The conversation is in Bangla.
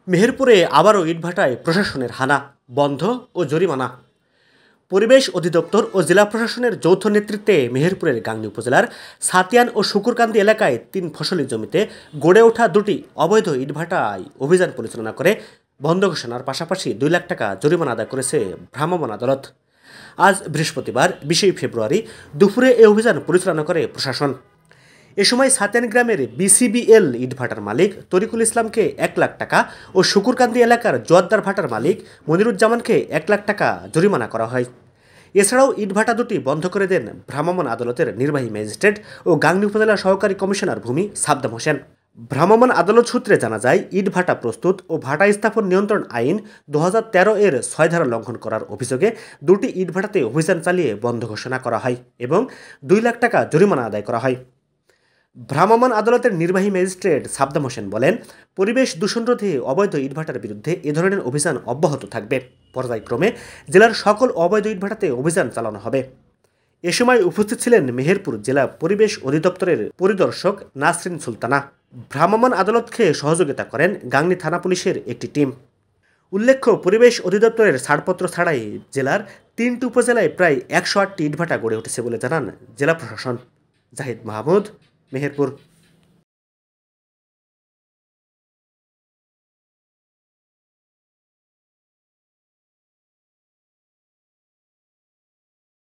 মেহেরপুরে আবারও ইটভাটায় প্রশাসনের হানা, বন্ধ ও জরিমানা। পরিবেশ অধিদপ্তর ও জেলা প্রশাসনের যৌথ নেতৃত্বে মেহেরপুরের গাংনী উপজেলার সাতিয়ান ও শুকুরকান্দি এলাকায় ৩ ফসলি জমিতে গড়ে ওঠা দুটি অবৈধ ইটভাটায় অভিযান পরিচালনা করে বন্ধ ঘোষণার পাশাপাশি ২ লাখ টাকা জরিমানা আদায় করেছে ভ্রাম্যমাণ আদালত। আজ বৃহস্পতিবার ২০ ফেব্রুয়ারি দুপুরে এ অভিযান পরিচালনা করে প্রশাসন। এ সময় সাতিয়ান গ্রামের বিসিবিএল ইটভাটার মালিক তরিকুল ইসলামকে ১ লাখ টাকা ও শুকুরকান্দি এলাকার জোয়াদ্দার ভাটার মালিক মনিরুজ্জামানকে ১ লাখ টাকা জরিমানা করা হয়। এছাড়াও ইটভাটা দুটি বন্ধ করে দেন ভ্রাম্যমাণ আদালতের নির্বাহী ম্যাজিস্ট্রেট ও গাংনী উপজেলা সহকারী কমিশনার ভূমি সাদ্দাম হোসেন। ভ্রাম্যমাণ আদালত সূত্রে জানা যায়, ইটভাটা প্রস্তুত ও ভাটা স্থাপন নিয়ন্ত্রণ আইন ২০১৩ এর ৬ ধারা লঙ্ঘন করার অভিযোগে দুটি ইটভাটাতে অভিযান চালিয়ে বন্ধ ঘোষণা করা হয় এবং ২ লাখ টাকা জরিমানা আদায় করা হয়। ভ্রাম্যমাণ আদালতের নির্বাহী ম্যাজিস্ট্রেট সাদ্দাম হোসেন বলেন, পরিবেশ দূষণ রোধে অবৈধ ইটভাটার বিরুদ্ধে এ ধরনের অভিযান অব্যাহত থাকবে। পর্যায়ক্রমে জেলার সকল অবৈধ ইটভাটাতে অভিযান চালানো হবে। এ সময় উপস্থিত ছিলেন মেহেরপুর জেলা পরিবেশ অধিদপ্তরের পরিদর্শক নাসরিন সুলতানা। ভ্রাম্যমাণ আদালতকে সহযোগিতা করেন গাংনী থানা পুলিশের একটি টিম। উল্লেখ্য, পরিবেশ অধিদপ্তরের ছাড়পত্র ছাড়াই জেলার ৩টি উপজেলায় প্রায় ১০৮টি ইটভাটা গড়ে উঠেছে বলে জানান জেলা প্রশাসন। জাহিদ মাহমুদ, মেহেরপুর।